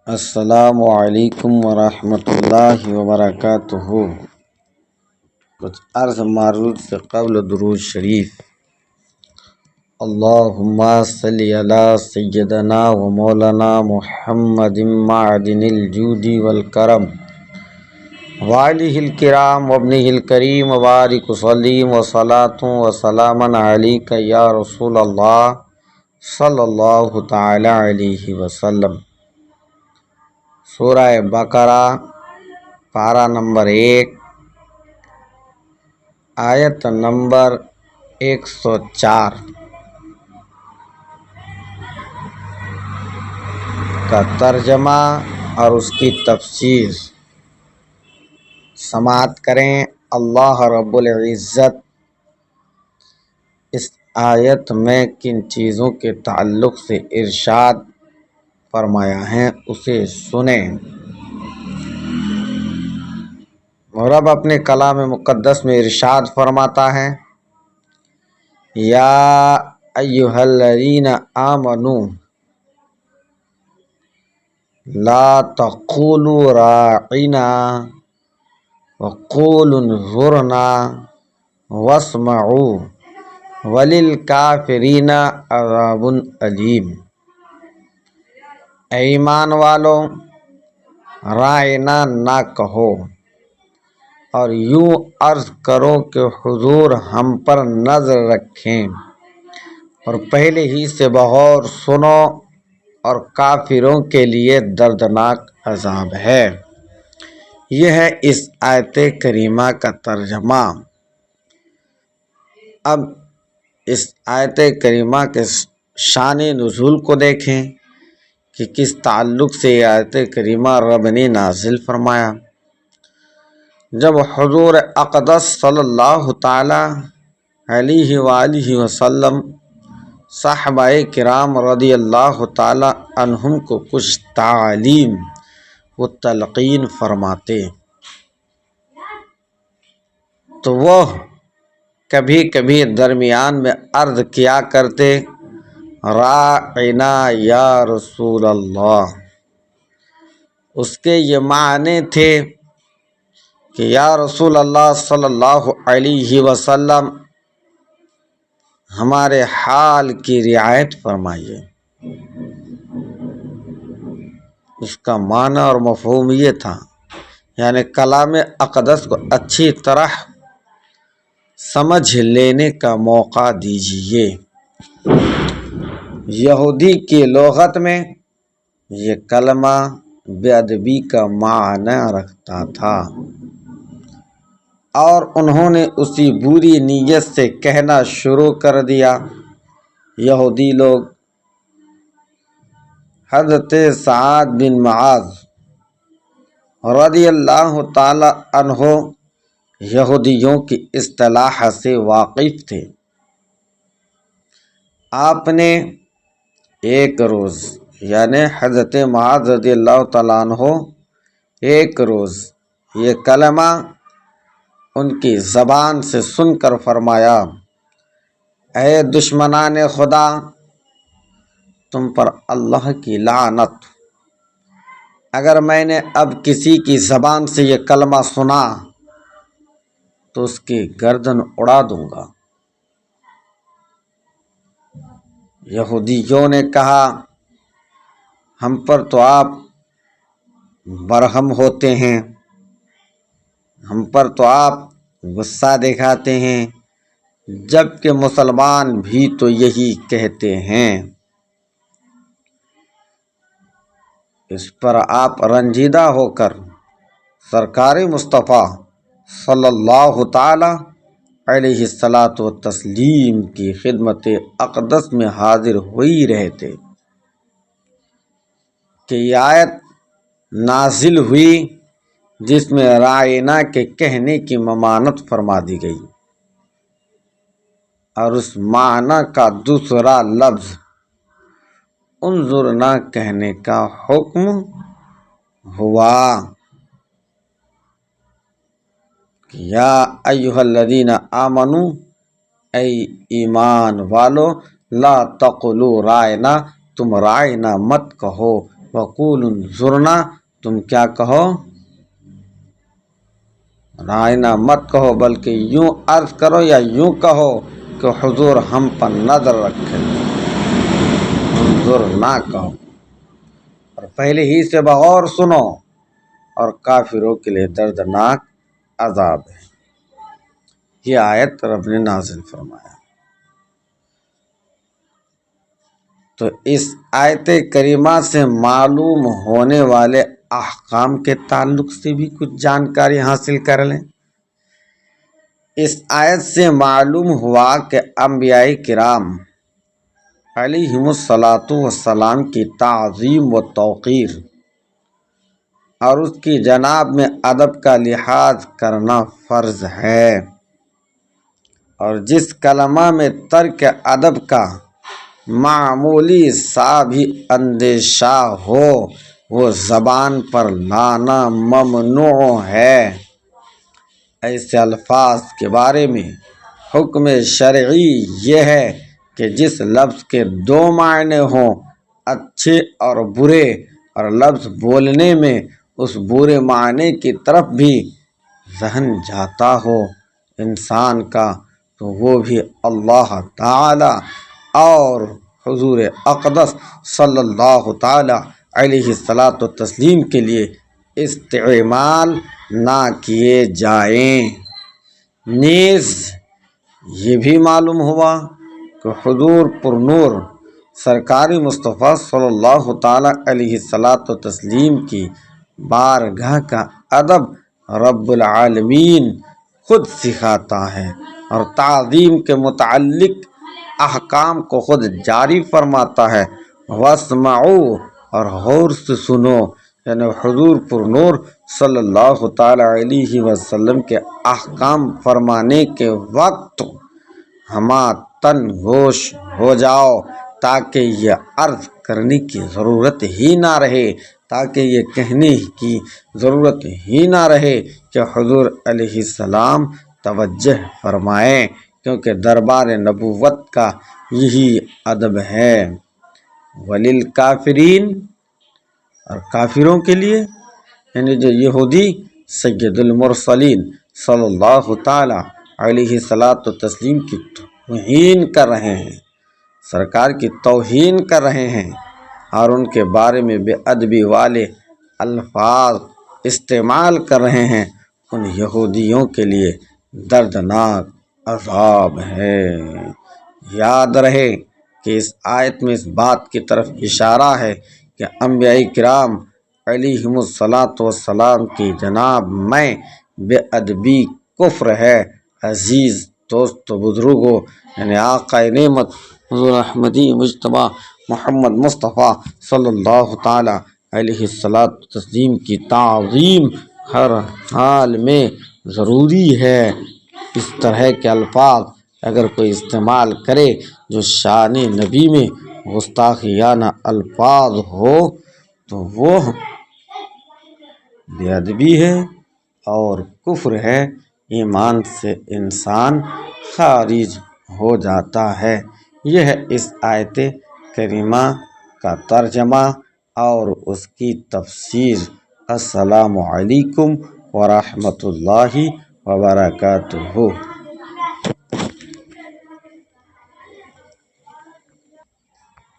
السلام علیکم ورحمۃ اللہ وبرکاتہ۔ کچھ عرض معروض سے قبل درود شریف۔ اللہم صلی علی سیدنا و مولانا محمد معدن الجود والکرم وآلہ الکرام وابنہ الکریم وبارک وسلم وصلاۃ وسلاما علیک یا رسول اللہ صلی اللہ تعالی علیہ وسلم۔ سورہ بقرہ پارہ نمبر 1 آیت نمبر 104 کا ترجمہ اور اس کی تفسیر سماعت کریں۔ اللہ رب العزت اس آیت میں کن چیزوں کے تعلق سے ارشاد فرمایا ہے اسے سنیں۔ رب اپنے کلام مقدس میں ارشاد فرماتا ہے، یا ایھا الذین آمنوا لا تقولوا راعنا وقولوا انظرنا واسمعوا وللکافرین عذاب علیم۔ اے ایمان والو، رائنا نہ کہو اور یوں عرض کرو کہ حضور ہم پر نظر رکھیں اور پہلے ہی سے بغور سنو، اور کافروں کے لیے دردناک عذاب ہے۔ یہ ہے اس آیت کریمہ کا ترجمہ۔ اب اس آیت کریمہ کے شان نزول کو دیکھیں کہ کس تعلق سے یہ آیت کریمہ رب نے نازل فرمایا۔ جب حضور اقدس صلی اللہ تعالی علیہ وآلہ وسلم صحابہ کرام رضی اللہ تعالی عنہم کو کچھ تعلیم و تلقین فرماتے تو وہ کبھی کبھی درمیان میں عرض کیا کرتے، راعنا یا رسول اللہ۔ اس کے یہ معنی تھے کہ یا رسول اللہ صلی اللہ علیہ وسلم ہمارے حال کی رعایت فرمائیے۔ اس کا معنی اور مفہوم یہ تھا، یعنی کلام اقدس کو اچھی طرح سمجھ لینے کا موقع دیجیے۔ یہودی کی لغت میں یہ کلمہ بے ادبی کا معنی رکھتا تھا، اور انہوں نے اسی بری نیت سے کہنا شروع کر دیا۔ یہودی لوگ حضرت سعد بن معاذ رضی اللہ تعالی عنہ یہودیوں کی اصطلاح سے واقف تھے۔ آپ نے ایک روز، یعنی حضرت معاذ رضی اللہ تعالیٰ عنہ ایک روز یہ کلمہ ان کی زبان سے سن کر فرمایا، اے دشمنان خدا، تم پر اللہ کی لعنت! اگر میں نے اب کسی کی زبان سے یہ کلمہ سنا تو اس کی گردن اڑا دوں گا۔ یہودیوں نے کہا، ہم پر تو آپ برہم ہوتے ہیں، ہم پر تو آپ غصہ دکھاتے ہیں، جبکہ مسلمان بھی تو یہی کہتے ہیں۔ اس پر آپ رنجیدہ ہو کر سرکار مصطفیٰ صلی اللہ تعالی علیہ الصلاۃ والتسلیم کی خدمت اقدس میں حاضر ہوئی رہے تھے کہ یہ آیت نازل ہوئی جس میں رائنا کے کہنے کی ممانعت فرما دی گئی، اور اس معنی کا دوسرا لفظ انظرنا کہنے کا حکم ہوا کہ یا ایھا الذین آمنوا، اے ایمان والو، لا تقولوا رائنا، تم رائنا مت کہو، وقول انظرنا، تم کیا کہو، رائنا مت کہو، بلکہ یوں عرض کرو یا یوں کہو کہ حضور ہم پر نظر رکھے، انظر نہ کہو، اور پہلے ہی سے بغور سنو، اور کافروں کے لیے دردناک عذاب ہے۔ یہ آیت رب نے نازل فرمایا۔ تو اس آیت کریمہ سے معلوم ہونے والے احکام کے تعلق سے بھی کچھ جانکاری حاصل کر لیں۔ اس آیت سے معلوم ہوا کہ انبیاء کرام علیہم الصلاۃ والسلام کی تعظیم و توقیر اور اس کی جناب میں ادب کا لحاظ کرنا فرض ہے، اور جس کلمہ میں ترک ادب کا معمولی سا بھی اندیشہ ہو وہ زبان پر لانا ممنوع ہے۔ ایسے الفاظ کے بارے میں حکم شرعی یہ ہے کہ جس لفظ کے دو معنی ہوں، اچھے اور برے، اور لفظ بولنے میں اس برے معنی کی طرف بھی ذہن جاتا ہو انسان کا، تو وہ بھی اللہ تعالی اور حضور اقدس صلی اللہ تعالی علیہ الصلاۃ والتسلیم کے لیے استعمال نہ کیے جائیں۔ نیز یہ بھی معلوم ہوا کہ حضور پر نور سرکار مصطفیٰ صلی اللہ تعالی علیہ الصلاۃ والتسلیم کی بارگاہ کا ادب رب العالمین خود سکھاتا ہے، اور تعظیم کے متعلق احکام کو خود جاری فرماتا ہے۔ واسمعوا، اور غور سے سنو، یعنی حضور پر نور صلی اللہ تعالی علیہ وسلم کے احکام فرمانے کے وقت ہما تن گوش ہو جاؤ، تاکہ یہ عرض کرنے کی ضرورت ہی نہ رہے، تاکہ یہ کہنے کی ضرورت ہی نہ رہے کہ حضور علیہ السلام توجہ فرمائیں، کیونکہ دربار نبوت کا یہی ادب ہے۔ وللکافرین، اور کافروں کے لیے، یعنی جو یہودی سید المرسلین صلی اللہ تعالی علیہ الصلاۃ والتسلیم کی توہین کر رہے ہیں، سرکار کی توہین کر رہے ہیں، اور ان کے بارے میں بے ادبی والے الفاظ استعمال کر رہے ہیں، ان یہودیوں کے لیے دردناک عذاب ہے۔ یاد رہے کہ اس آیت میں اس بات کی طرف اشارہ ہے کہ انبیاء کرام علیہم الصلاۃ والسلام کی جناب میں بے ادبی کفر ہے۔ عزیز دوست و بزرگوں، یعنی آقا نعمت حضور احمدی مجتبیٰ محمد مصطفیٰ صلی اللہ تعالی علیہ الصلاۃ والتسلیم کی تعظیم ہر حال میں ضروری ہے۔ اس طرح کے الفاظ اگر کوئی استعمال کرے جو شان نبی میں گستاخیانہ الفاظ ہو تو وہ بے ادبی ہے اور کفر ہے، ایمان سے انسان خارج ہو جاتا ہے۔ یہ ہے اس آیت کریمہ کا ترجمہ اور اس کی تفسیر۔ السلام علیکم ورحمۃ اللہ وبرکاتہ۔